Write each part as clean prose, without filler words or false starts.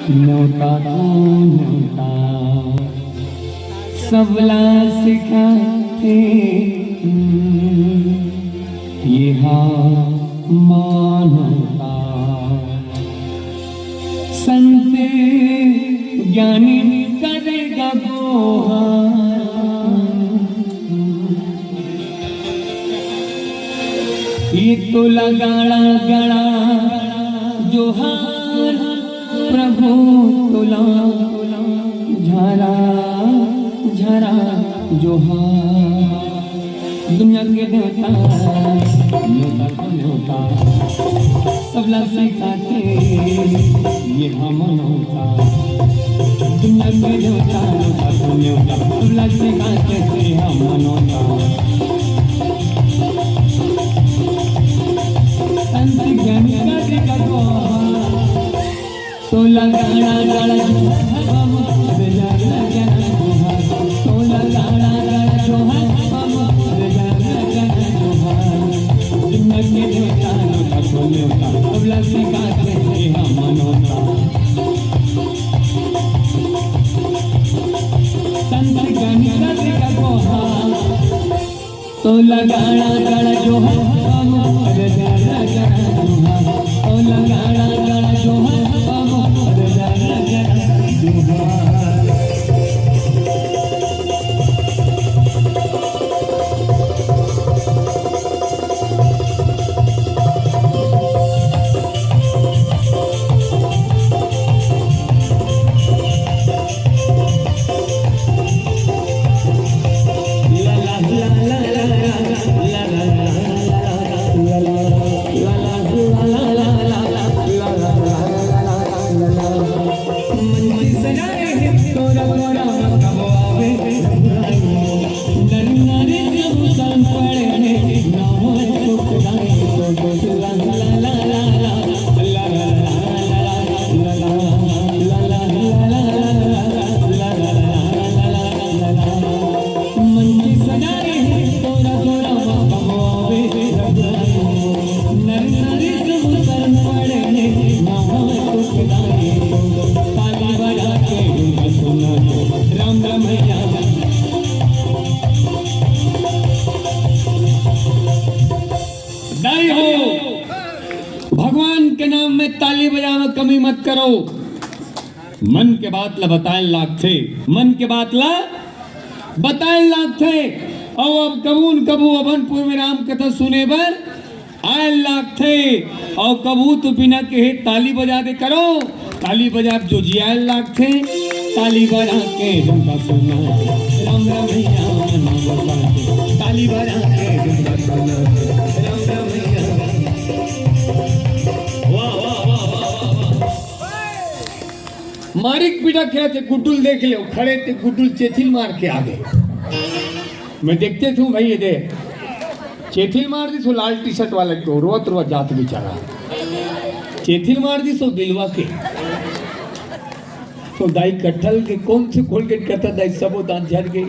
न्योता तो न्योता सबला सिखाते यहाँ मानवता संत ज्ञानी करेगा दोहा ये तो लगाड़ा गड़ा जोहार प्रभु तुला झरा झरा जोहार दुनिया के देवता न्योता तो न्योता सबला सिखाते ये हम नौता दुनिया के देवता न्योता तो न्योता सबला सिखाते ये हम नौता संत ज्ञानी का तो लगाड़ा गड़ा हम तो लगाड़ा गड़ा जो हम दुनिया के देवता न्योता तो न्योता सबला सिखाते हैं हम नौता संत ज्ञानी का गोहा तो लगाड़ा गड़ा जो हम तो लगाड़ा गड़ा जो हम भगवान के नाम में ताली बजाना कमी मत करो। मन के बात ला बताए लाख थे, मन के बात ला बताए लाख थे। और अब कबून कबू अभनपुर में राम कथा सुने बर आए लाख थे। और कबू तो बिना कहे ताली बजा दे करो, ताली बजा जो जिया लाख थे। ताली बजा के झुमका सुना राम राम ताली बजा के झुमका सुना राम राम। मारिक पीटा खेला थे, गुड्डुल देख ले खड़े थे, गुड्डुल चेथिल मार के आ गए। मैं देखते थे भाई ये दे चेथिल मार दी सो लाल टी शर्ट वाला को रोत रोत जात बेचारा चेथिल मार दी सो बिलवा के तो दाई कटहल के कौन से कोलगेट करता दाई सबो दांत झड़ गई।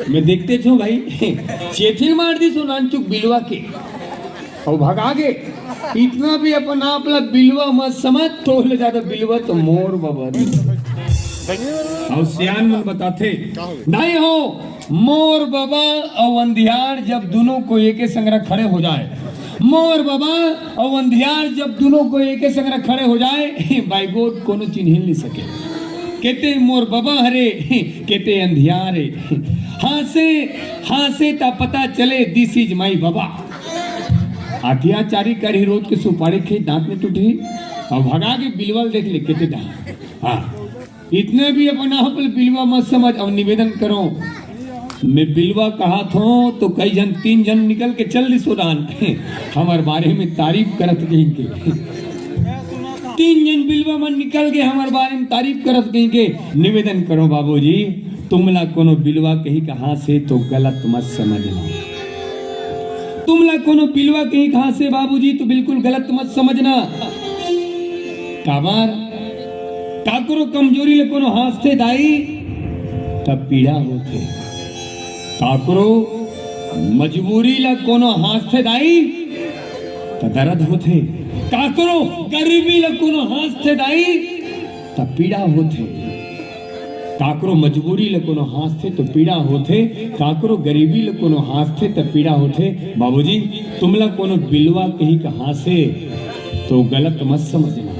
मैं देखते थे भाई चेथिल मार दी सो नानचुक बिलवा के और भगा गए। इतना भी अपन आपला बिलवा मत समझ तो ले ज्यादा बिलवा तो मोर बाबा और सियान मन बताते नहीं हो मोर बाबा और अंधियार जब दोनों को एक संग खड़े हो जाए, मोर बाबा और अंधियार जब दोनों को एक संग खड़े हो जाए बाई गोद कोनो चिन्ह नहीं सके। कहते मोर बाबा हरे कहते अंधियार हासे हासे ता पता चले दिस इज माई बाबा। अत्याचारी करी रोज के सुपारी खे दांत में टूटी और भगा के बिलवल देख ले कहते हाँ इतने भी अपना बिलवा मत समझ। अब निवेदन करो मैं बिलवा कहा था तो कई जन 3 जन निकल के चल दी सुरान हमारे बारे में तारीफ करत गई के 3 जन बिलवा मन निकल के हमारे बारे में तारीफ करत गई के। निवेदन करो बाबूजी तुमला कोनो बिलवा कही कहाँ से तो गलत मत समझना, तुमला कोनो बिलवा कहीं कहां से बाबूजी तो बिल्कुल गलत मत समझना। काबार काकरो कमजोरी ले कोनो हाथ दाई तब पीड़ा होते, काकरो मजबूरी ला कोनो हाथ दाई तो दर्द होते, काकरो गरीबी ल कोनो हाथ थे दाई तो पीड़ा होते, काकरो मजबूरी ल कोनो हाथ थे तो पीड़ा होते, काकरो गरीबी ल कोनो हाथ थे तो पीड़ा होते। बाबूजी तुमला कोनो बिलवा कहीं कहाँ से तो गलत मत समझना,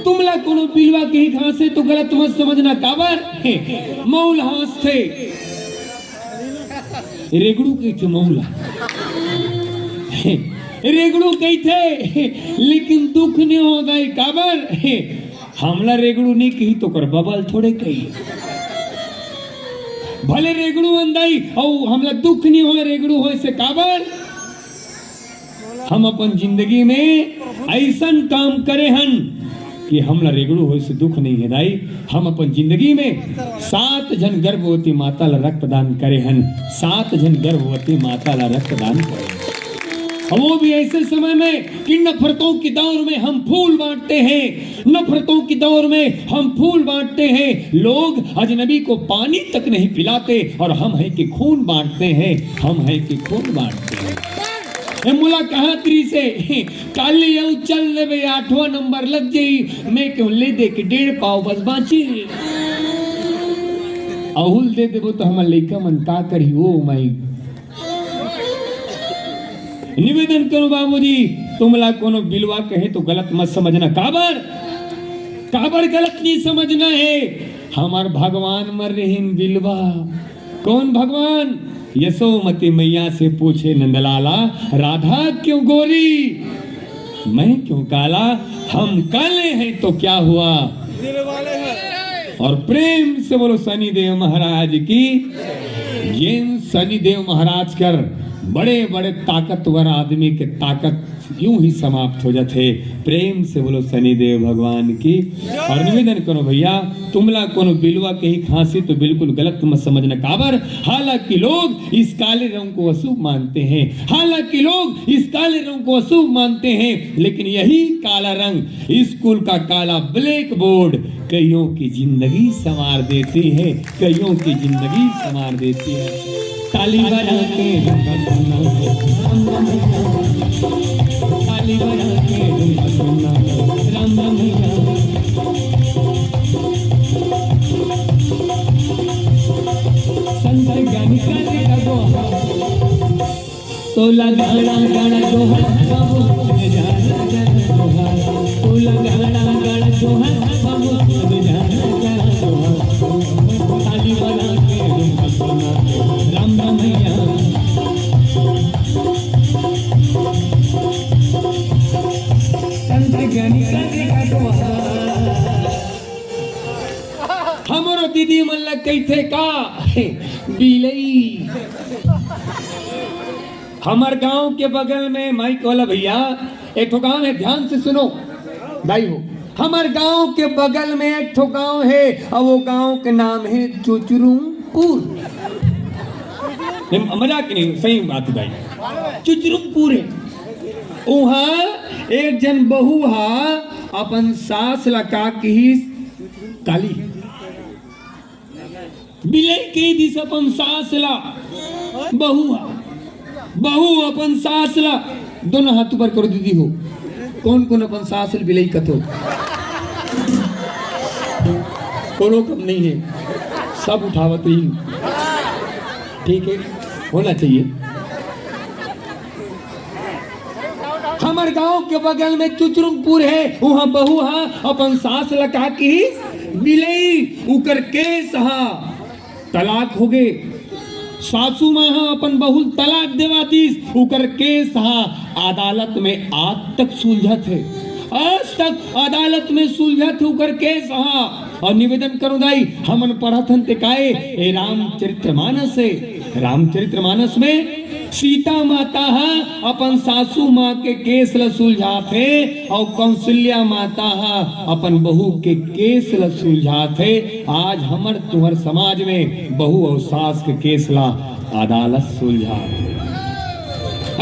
तुमला कोनो बिलवा कहीं कहाँ से तो गलत मत समझना। काबर मौल हाथ थे रेगड़ू कही थे, मौला रेगड़ू कही थे, लेकिन दुख नहीं हो गई। काबर हमला रेगड़ू नहीं कही तो कर बबल थोड़े कही, भले रेगड़ू अंदाई और हमला दुख नहीं हो रेगड़ू हो से। काबर हम अपन जिंदगी में ऐसा काम करे हन कि हमला रेगड़ू हो से दुख नहीं है दाई। हम अपन जिंदगी में 7 जन गर्भवती माता ला रक्तदान करे हन, 7 जन गर्भवती माता ला रक्तदान करे, और वो भी ऐसे समय में कि नफरतों की दौर में हम फूल बांटते हैं, नफरतों की दौर में हम फूल बांटते हैं। लोग अजनबी को पानी तक नहीं पिलाते और हम है कि खून बांटते हैं, हम है कि खून बांटते हैं। मुला कहा त्री से काली यू चल ले 8वां नंबर लग जाई, मैं क्यों ले दे के 1.5 पाव बस बाची, अहुल दे देबो तो हमार लइका मन का करी। ओ माई निवेदन करो बाबूजी तुमला कोनो बिलवा कहे तो गलत मत समझना। काबर काबर गलत नहीं समझना है, हमार भगवान मर रहे बिलवा। कौन भगवान? यशोमती मैया से पूछे नंदलाला राधा क्यों गोरी, मैं क्यों काला, हम काले हैं तो क्या हुआ, दिल वाले हैं। और प्रेम से बोलो शनिदेव महाराज की। ये शनिदेव महाराज कर बड़े बड़े ताकतवर आदमी के ताकत यूं ही समाप्त हो जाते। प्रेम से बोलो शनिदेव भगवान की। और निवेदन करो भैया तुमला कोनो बिलवा कहीं खांसी तो बिल्कुल गलत मत समझना। काबर हालांकि लोग इस काले रंग को अशुभ मानते हैं, हालांकि लोग इस काले रंग को अशुभ मानते हैं, लेकिन यही काला रंग स्कूल का काला ब्लैक बोर्ड कईयों की जिंदगी संवार देती है, कईयों की जिंदगी संवार देती है। ताली बजा के ताली बजा के राम राम संत ज्ञानी का तोला गाना गाना जोहर बाबू जाना गाना जोहर, तोला गाना गाना जोहर बाबू जाना गाना जोहर। ताली बजा के राम राम मैया संत ज्ञानी का हमरो दीदी मन लग गई थे का बिलई। हमार गांव के बगल में माइक वाला भैया एक ठो गांव है, ध्यान से सुनो भाई हो। हमार गांव के बगल में एक ठो गांव है और वो गांव के नाम है चुचुरुमपुर। मजाक नहीं, सही बात भाई, चुचुरुमपुर है। वहाँ एक जन बहू हा अपन सास लगा की काली बिलई के दिस अपन सास ला बहू हा, बहू अपन सास ला दोनों हाथ ऊपर करो दीदी हो। कौन कौन अपन सास ला बिलई कथो कोनो कम नहीं है, सब उठावत ही ठीक है, होना चाहिए। हमारे गांव के बगल में चुचुरुमपुर है, वहां बहू हा अपन सास लगा की बिलई उकर केस हा तलाक हो गए। सासू माँ अपन बहु तलाक देवा दीस उकर केस हा अदालत में आज तक सुलझत है, आज तक अदालत में सुलझत उकर केस हा। और निवेदन करो दाई हमन पढ़त हन ते काए ए रामचरितमानस है, रामचरितमानस में सीता माता हा अपन सासू माँ के केस ल सुलझाथे और कौशल्या माता हा अपन बहू के केस ल सुलझाथे। आज हमर तुहर समाज में बहू और सास के केस ला अदालत सुलझाथे,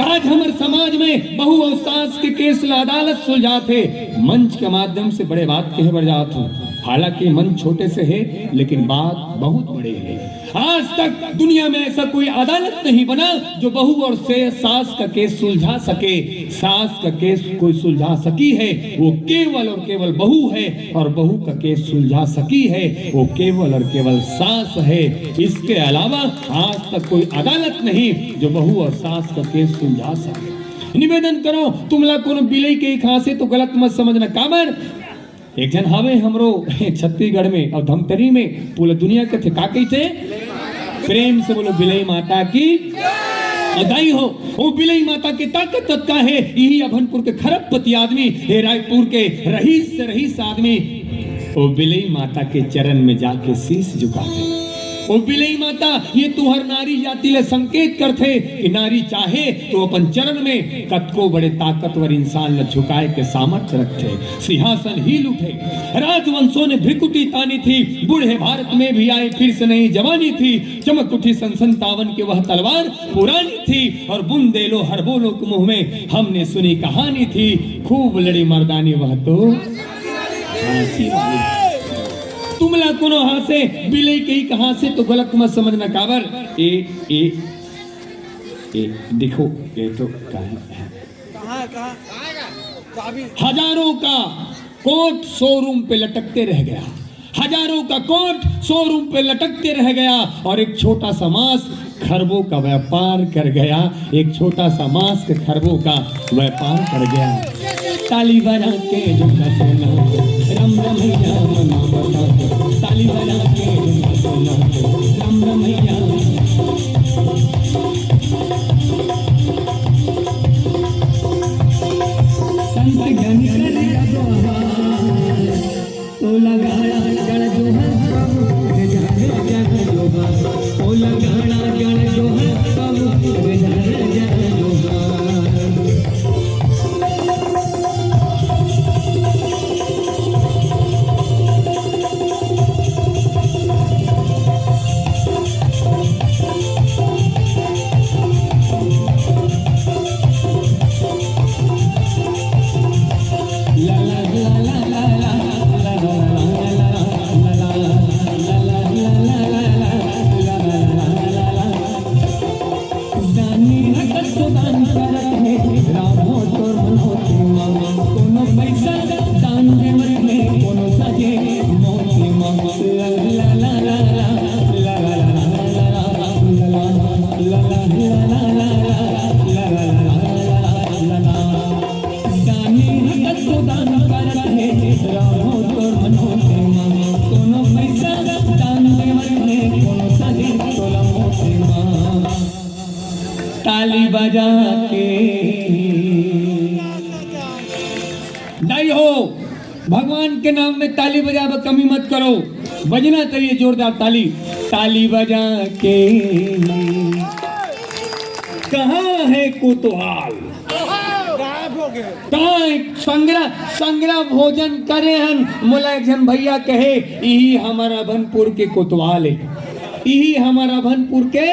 आज हमारे समाज में बहू और सास के केस ला अदालत सुलझाथे। मंच के माध्यम से बड़े बात कहे बढ़ जात हूँ, हालांकि मन छोटे से है लेकिन बात बहुत बड़े है। आज तक दुनिया में ऐसा कोई अदालत नहीं बना जो बहू और से सास का केस सुलझा सके। सास का केस कोई सुलझा सकी है वो केवल और केवल बहू है, और बहू का केस सुलझा सकी है वो केवल और केवल सास है। इसके अलावा आज तक कोई अदालत नहीं जो बहू और सास का केस सुलझा सके। निवेदन करो तुमला कोनो बिलई के खांसे तो गलत मत समझना। काबर एक जन हवे हमरो छत्तीसगढ़ में और धमतरी में पूरा दुनिया के थे का कहते प्रेम से बोलो बिलई माता की अदाई हो। वो बिलई माता की ताकत तत्का है। यही अभनपुर के खरबपति आदमी, हे रायपुर के रईस से रईस आदमी वो बिलई माता के चरण में जाके शीश झुकाते। वो बिलई माता ये तुहर नारी जाति ले संकेत करते कि नारी चाहे तो अपन चरण में कतको बड़े ताकतवर इंसान ल झुकाए के सामर्थ्य रखते। सिंहासन हिल उठे, राजवंशों ने भ्रिकुटी तानी थी, बूढ़े भारत में भी आए फिर से नई जवानी थी। चमक उठी सन 57 की वह तलवार पुरानी थी, और बुंदेलो हर बोलो के मुंह में हमने सुनी कहानी थी। खूब लड़ी मर्दानी वह तो हाँसी वाली। तुमला कोनो हासे बिलई के ही कहां से तो गलत मत समझना। काबर ए देखो ये तो कहां हजारों का कोट शोरूम पे लटकते रह गया। हजारों का कोट शोरूम पे लटकते रह गया, और एक छोटा सा मांस खरबों का व्यापार कर गया। एक छोटा सा मांस के खरबों का व्यापार कर गया। ताली बजा के झुमका सोना रम रमैया मना बता, ताली बजा के झुमका सोना रम रमैया। संत जन कर दोहा ओ लगाड़ा गण जोहा जग जग जोहा ओ लगाड़ा गण जोहा जग जग जोहा। ताली बजा के नहीं हो भगवान के नाम में ताली बजा कमी मत करो, बजना चाहिए जोरदार ताली। ताली बजा के कहाँ है कोतवाल, संग्रह भोजन करे हन। मोला एक जन भैया कहे यही हमारा भनपुर के कोतवाल है, यही हमारा भनपुर के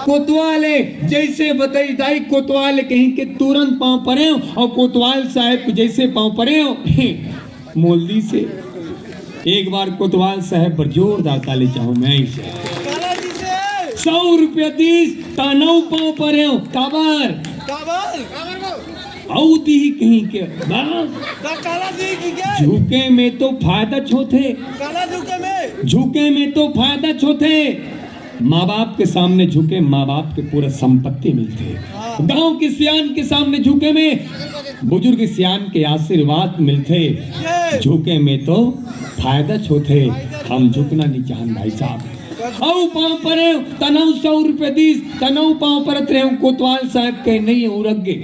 कोतवाल है। जैसे बताई दाई कोतवाल कहीं के तुरंत पांव पड़े हो, और कोतवाल साहब जैसे पांव पड़े हो मोल्दी से। एक बार कोतवाल साहब पर जोरदार ताली चाहूं मैं ही 100 रुपया 30 तानव पांव पड़े हो। काबर औती ही कहीं के झुके में तो फायदा छोथे, झुके में तो फायदा छोथे। माँ बाप के सामने झुके माँ बाप के पूरा संपत्ति मिलते हैं। गांव के सियान के सामने झुके में बुजुर्ग सियान के आशीर्वाद मिलते। झुके में तो फायदा छोथे, हम झुकना नहीं चाहन भाई साहब। औ पांव परे तनव 100 रुपये 30 तनव पांव परत रहे कोतवाल साहब के नहीं उड़गे।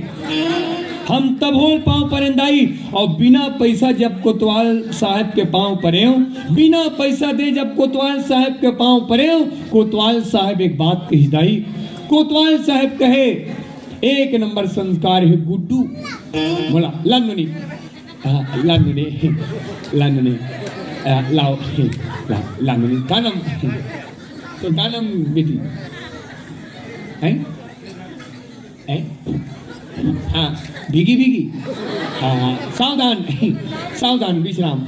हम तब होल पांव परेंदाई, और बिना पैसा जब कोतवाल साहब के पांव परे हो, बिना पैसा दे जब कोतवाल साहब के पांव परे हो। कोतवाल साहब एक बात कही दाई, कोतवाल साहब कहे 1 नंबर संस्कार है गुड्डू। बोला लानुनी लानुनी लानुनी लाओ लानुनी कानम तो कानम बेटी हैं हैं हाँ भीगी भीगी सावधान सावधान विश्राम।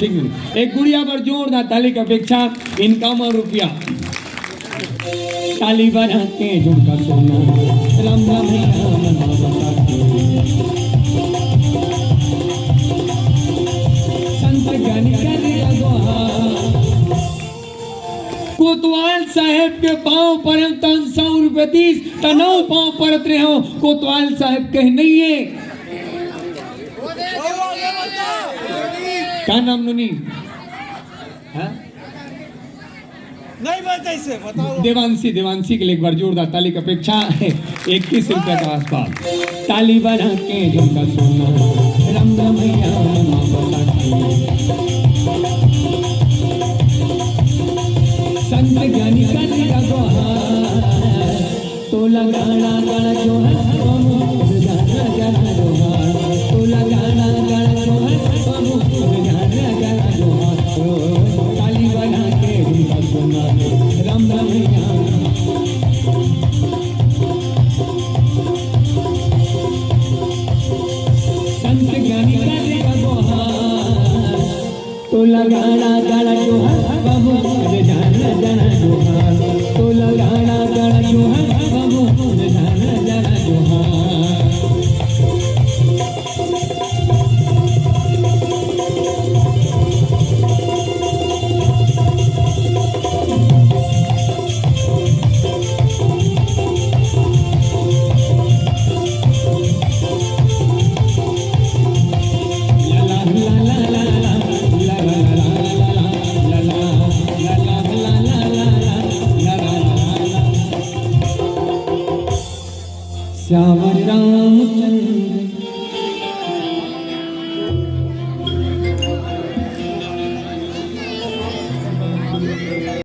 ठीक है, एक गुड़िया पर जोरदार ताली की अपेक्षा। 51 रुपया। ताली बजा के झुमका सोना राम राम संत गानी कोतवाल साहेब के पांव पर 100 रुपये 30 तनौ पांव परत रहे हो। कोतवाल साहेब कह नहीं है क्या नाम नुनी नहीं बता इसे बताओ। देवांशी देवांशी के लिए एक बार जोरदार ताली की अपेक्षा है। 21 रुपये के आसपास। ताली बजा के झुमका सोना राम राम संत ज्ञानी का तो लगाना गाना जो है जाना जाना जो है तो लगाना गाना जो है जाना जाना जो है। ताली बजा के झुमका सोना राम राम संत ज्ञानी का तो लगाना गाना जो है बाबू जाना जाना जो है तो लगाना गाना जो है बाबू जाना जाना जो है। श्याम रामचंद्र